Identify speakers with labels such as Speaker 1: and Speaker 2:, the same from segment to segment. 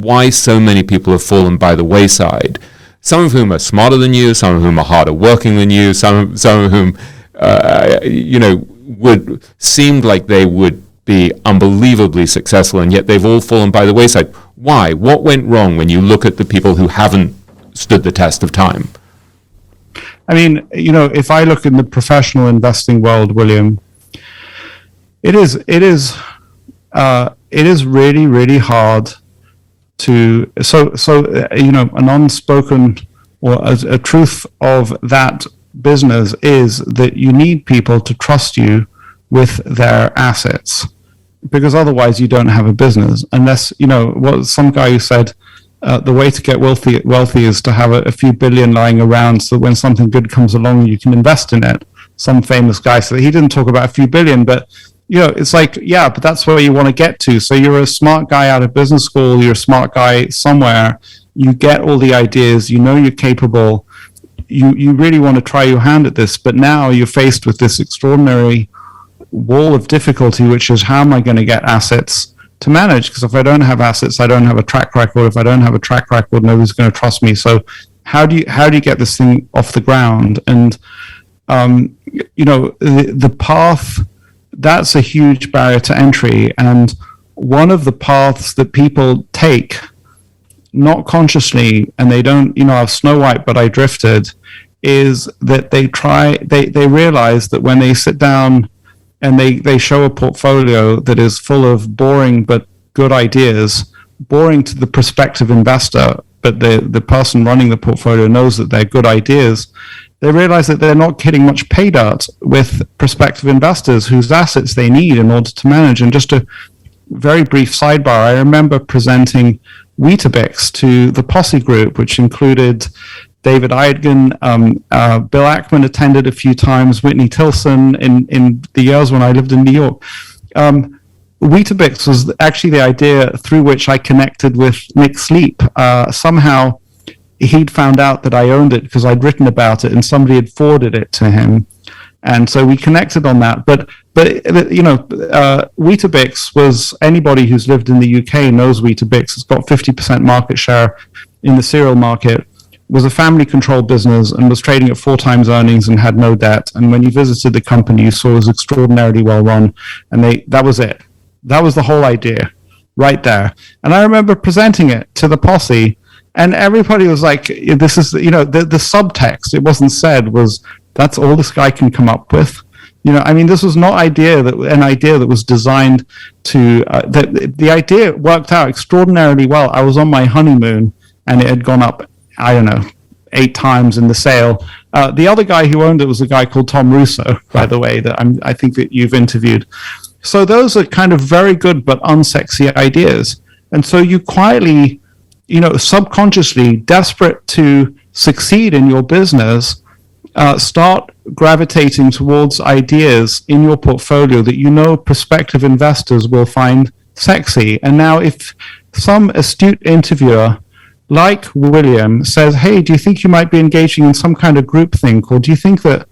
Speaker 1: why so many people have fallen by the wayside. Some of whom are smarter than you, some of whom are harder working than you, some of whom, would seemed like they would be unbelievably successful, and yet they've all fallen by the wayside. Why? What went wrong when you look at the people who haven't stood the test of time?
Speaker 2: I mean, if I look in the professional investing world, William, it is really, really hard to, an unspoken or a truth of that business is that you need people to trust you with their assets, because otherwise you don't have a business. Unless, what some guy who said, the way to get wealthy is to have a few billion lying around so that when something good comes along, you can invest in it. Some famous guy. So he didn't talk about a few billion, but it's like, yeah, but that's where you want to get to. So you're a smart guy out of business school, you're a smart guy somewhere, you get all the ideas, you're capable, you really want to try your hand at this, but now you're faced with this extraordinary wall of difficulty, which is, how am I going to get assets to manage? Because if I don't have assets, I don't have a track record. If I don't have a track record, nobody's going to trust me. So how do you get this thing off the ground? And the path, that's a huge barrier to entry. And one of the paths that people take, not consciously, and they don't, I was Snow White, but I drifted, is that they realize that when they sit down and they show a portfolio that is full of boring but good ideas, boring to the prospective investor, but the person running the portfolio knows that they're good ideas, they realize that they're not getting much pay dirt with prospective investors whose assets they need in order to manage. And just a very brief sidebar, I remember presenting Weetabix to the Posse Group, which included David Eidgen, Bill Ackman attended a few times, Whitney Tilson in the years when I lived in New York. Weetabix was actually the idea through which I connected with Nick Sleep. Somehow he'd found out that I owned it because I'd written about it and somebody had forwarded it to him. And so we connected on that. But Weetabix was, anybody who's lived in the UK knows Weetabix. It's got 50% market share in the cereal market, was a family-controlled business and was trading at 4 times earnings and had no debt. And when you visited the company, you saw it was extraordinarily well run. And that was it. That was the whole idea right there. And I remember presenting it to the Posse, and everybody was like, this is, the subtext, it wasn't said, was, that's all this guy can come up with. This was not an idea that was designed to, the idea worked out extraordinarily well. I was on my honeymoon and it had gone up, I don't know, 8 times in the sale. The other guy who owned it was a guy called Tom Russo, by the way, that I think that you've interviewed. So those are kind of very good but unsexy ideas. And so you quietly, subconsciously, desperate to succeed in your business, start gravitating towards ideas in your portfolio that prospective investors will find sexy. And now if some astute interviewer like William says, hey, do you think you might be engaging in some kind of groupthink, or do you think that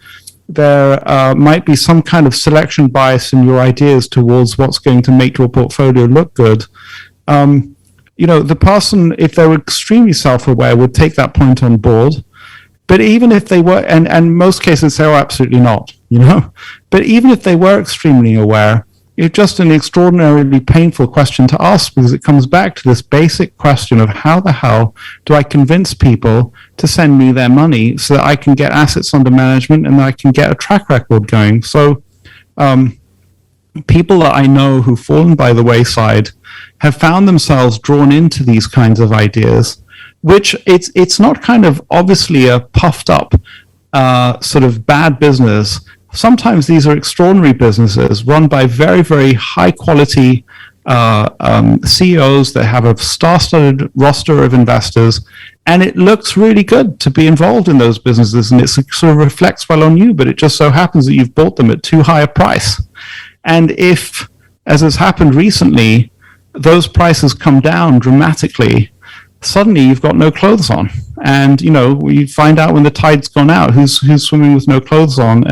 Speaker 2: there might be some kind of selection bias in your ideas towards what's going to make your portfolio look good? The person, if they were extremely self-aware, would take that point on board. But even if they were, and most cases say, oh, absolutely not, But even if they were extremely aware, it's just an extraordinarily painful question to ask, because it comes back to this basic question of how the hell do I convince people to send me their money so that I can get assets under management and I can get a track record going. So people that I know who've fallen by the wayside have found themselves drawn into these kinds of ideas, which it's not kind of obviously a puffed up sort of bad business. Sometimes these are extraordinary businesses run by very, very high quality CEOs that have a star-studded roster of investors, and it looks really good to be involved in those businesses, and it sort of reflects well on you, but it just so happens that you've bought them at too high a price. And if, as has happened recently, those prices come down dramatically, suddenly you've got no clothes on. and we find out when the tide's gone out who's swimming with no clothes on,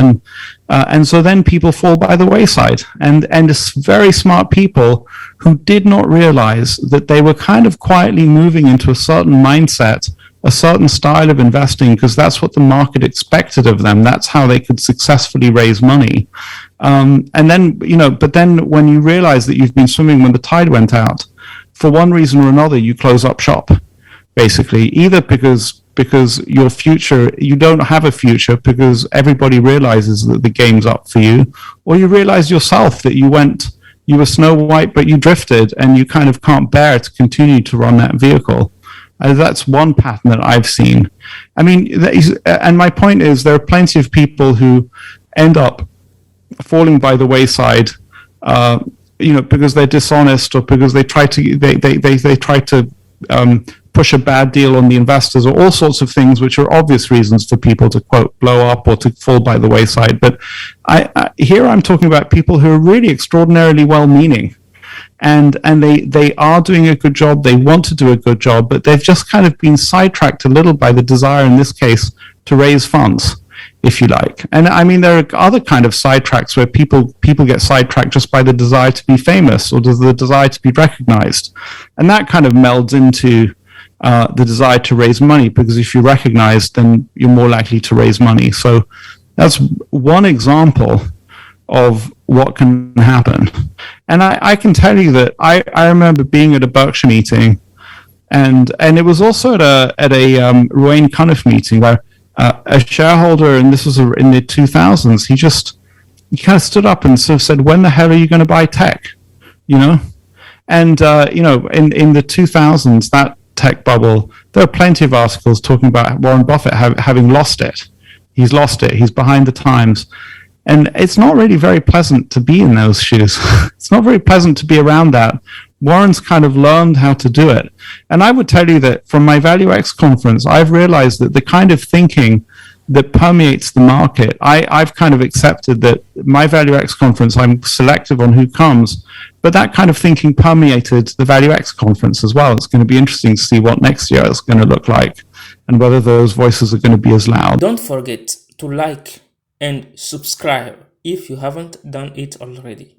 Speaker 2: and so then people fall by the wayside, and it's very smart people who did not realize that they were kind of quietly moving into a certain mindset, a certain style of investing, because that's what the market expected of them. That's how they could successfully raise money. And then, but then when you realize that you've been swimming when the tide went out, for one reason or another, you close up shop, basically, either because your future, you don't have a future because everybody realizes that the game's up for you, or you realize yourself that you were Snow White, but you drifted and you kind of can't bear to continue to run that vehicle. That's one pattern that I've seen. I mean, and my point is, there are plenty of people who end up falling by the wayside, because they're dishonest, or because they try to push a bad deal on the investors, or all sorts of things, which are obvious reasons for people to, quote, blow up or to fall by the wayside. But here I'm talking about people who are really extraordinarily well-meaning. And they are doing a good job. They want to do a good job, but they've just kind of been sidetracked a little by the desire, in this case, to raise funds, if you like. And I mean, there are other kind of sidetracks where people get sidetracked just by the desire to be famous, or the desire to be recognized, and that kind of melds into the desire to raise money, because if you're recognized, then you're more likely to raise money. So that's one example of what can happen. And I can tell you that I remember being at a Berkshire meeting, and it was also at a Ruane Cunniff meeting, where a shareholder, and this was in the 2000s, he kind of stood up and sort of said, "When the hell are you going to buy tech?" And in the 2000s, that tech bubble, there are plenty of articles talking about Warren Buffett having lost it. He's lost it. He's behind the times. And it's not really very pleasant to be in those shoes. It's not very pleasant to be around that. Warren's kind of learned how to do it. And I would tell you that from my ValueX conference, I've realized that the kind of thinking that permeates the market, I've kind of accepted that my ValueX conference, I'm selective on who comes, but that kind of thinking permeated the ValueX conference as well. It's going to be interesting to see what next year is going to look like, and whether those voices are going to be as loud.
Speaker 3: Don't forget to like and subscribe if you haven't done it already.